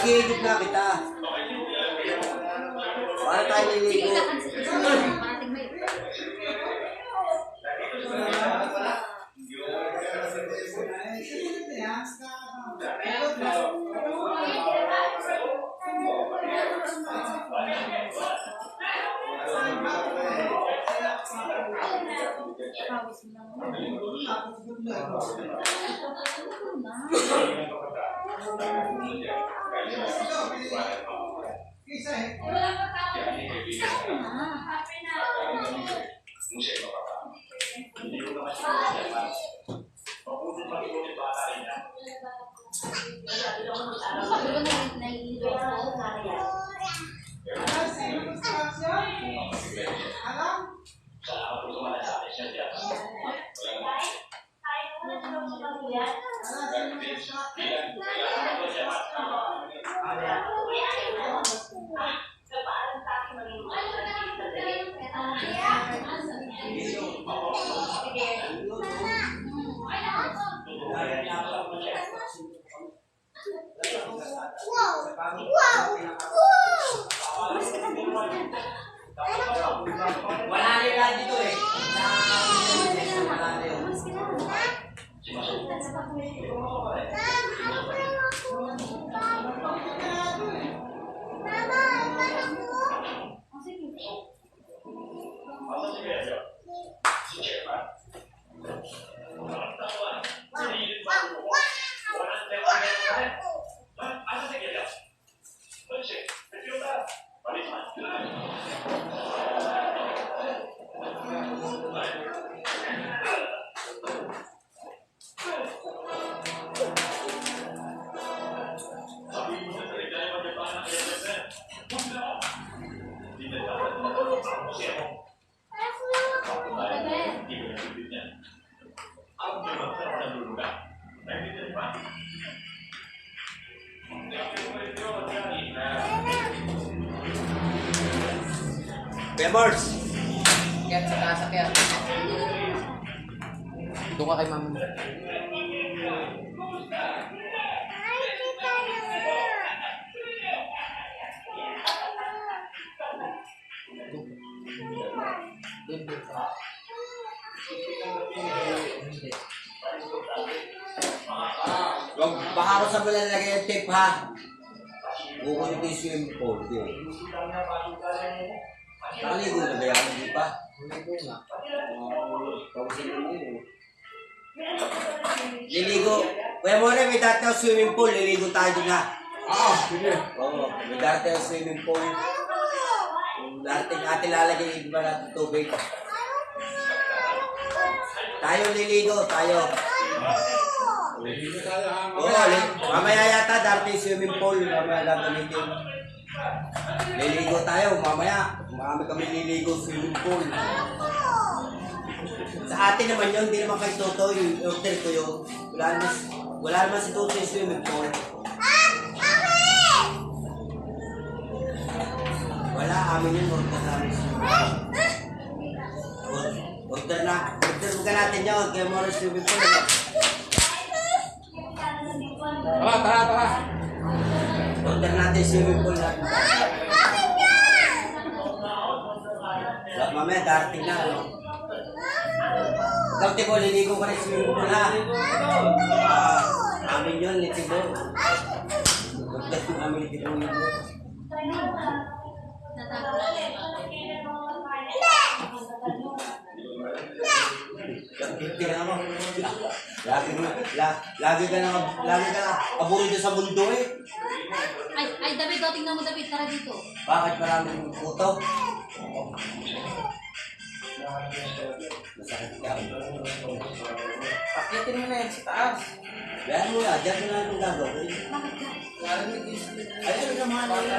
Nag-iigip na kita. Para tayo niligo. Wala nila dito eh. Bemors! Kaya sa kasa kaya. Doon ka kay mama mo. Huwag baka ako sa mula nalagay yung tape ha. Kukunin ko yung swimming pool. Nakaligo na ba yan? Hindi pa? Liligo. Kuya More, may dati ako swimming pool. Liligo tayo din ha. Oo, sige. Oo, may dati ako swimming pool. Dating atin lalagay yung iba natin tubig. Tayo liligo, tayo. Oo, mamaya yata dating swimming pool. Mamaya gagamitin. Liligo tayo, mamaya. Marami kami liligo swimming pool. Sa atin naman yun, hindi naman kay Toto, yung order ko yun. Wala naman si Toto yung swimming pool. Wala, amin yun, order namin swimming pool. Order ka natin yun, kaya mo rin swimming pool. Tara. Order natin swimming pool natin. Mamaya, darating na, ano? Ikaw, Tibo, liligo ka rin swimming pool, ha? Amin yun, Tibo. Order ko kami ni Tibo yun. Tingnan mo. Lagi ka na aburin dyan sa mundo eh. Ay, David, tingnan mo, David, tara dito. Bakit maraming puto? Masakit ka. Pakitin mo na yan sa taas. Diyan mo na, diyan mo na itong gagawin. Bakit ka? Ay, ano naman na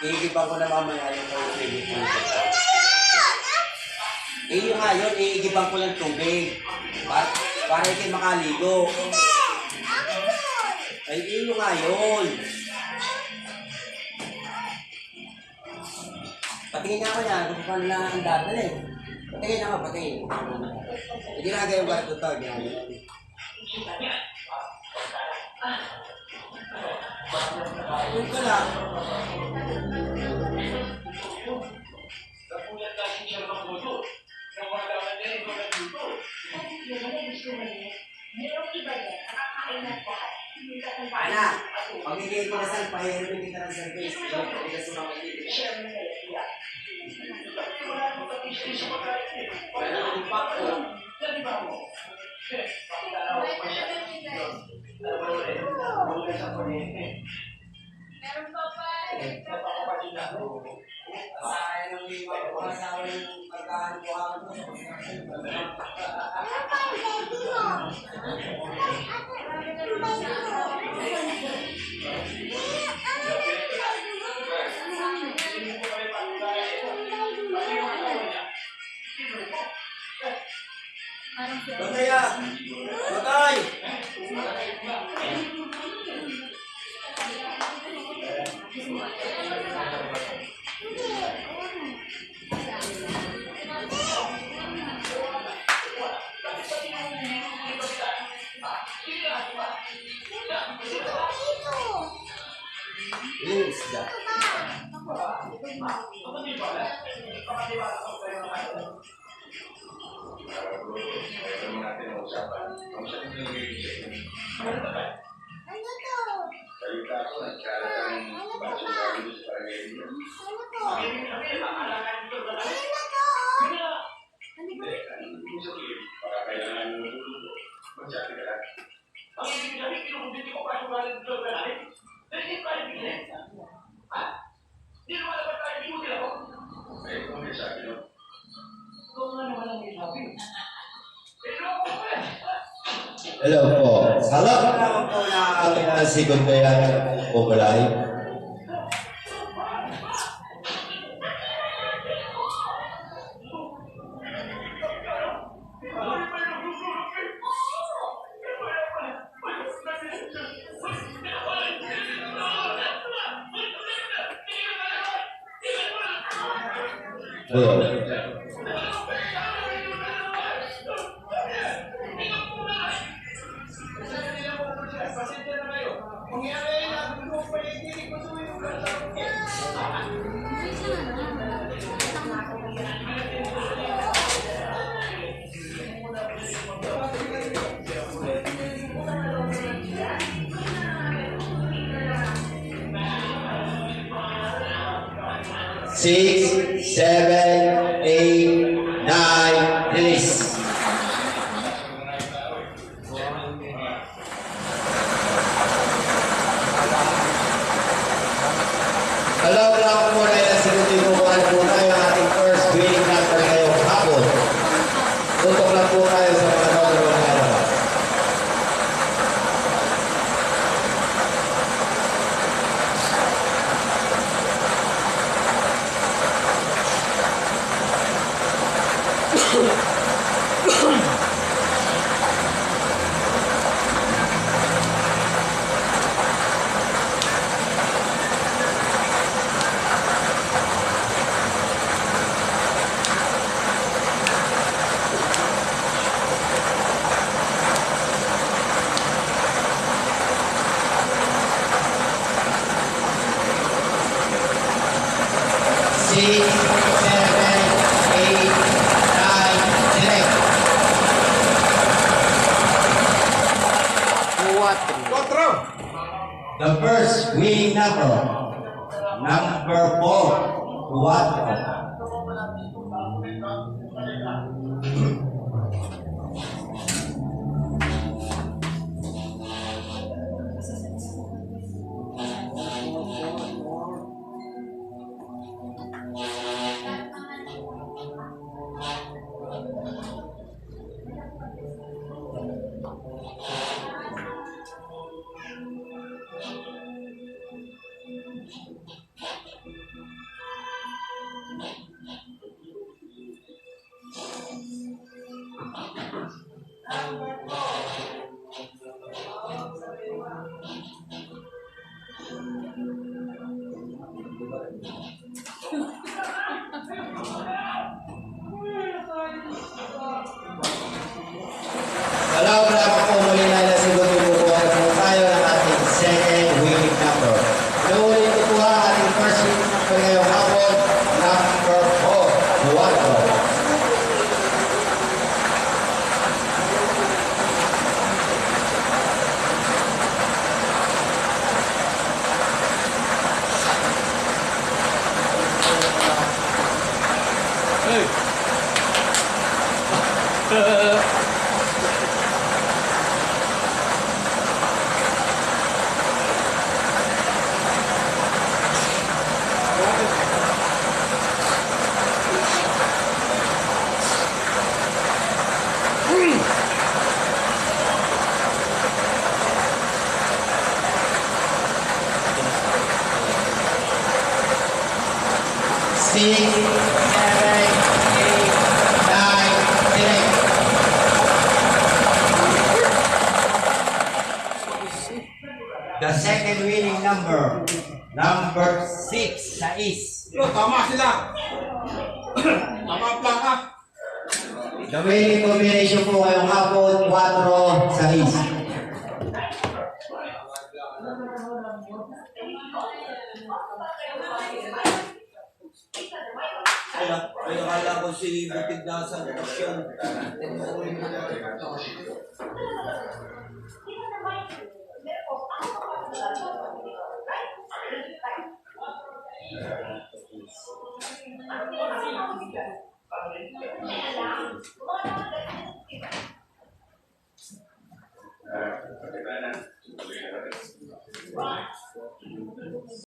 iigipan ko na mamaya yung tubig. Iyo nga yun, iigipan ko ng tubig. Para kayo makaligo. Ay, iyo nga yun. Patingin nga ako yan, kung paano lang ang dadal eh. Patingin ako, patingin. Ginagay yung barito to, ginagay. Yun ko lang. Ana, pag hindi ko nasal, pahirapin kita ng service. Hindi ka sumakit. Meron pa pa. Sayang ng lima ko, asawa yung pagkahan ko ako. Batay ah! Batay! Ilang isda? Hello po. Hello po na pinasigot ko yan po kulay. Hello. Six, seven, eight, nine, release. Hello, lang po na yung sinutinukuhan po tayo ang ating first winning number ngayong hapon. Tutok lang po tayo sa mga number ng halaman. Six, seven, eight, nine, 10. The first winning number, number 4, 4. select. The second winning number, number 6, 6. Oh, tama sila. Tama ang plaka. The winning combination po ngayong hapon, 4, 6. Ay, nakala ko si Bukid na sa okasyon.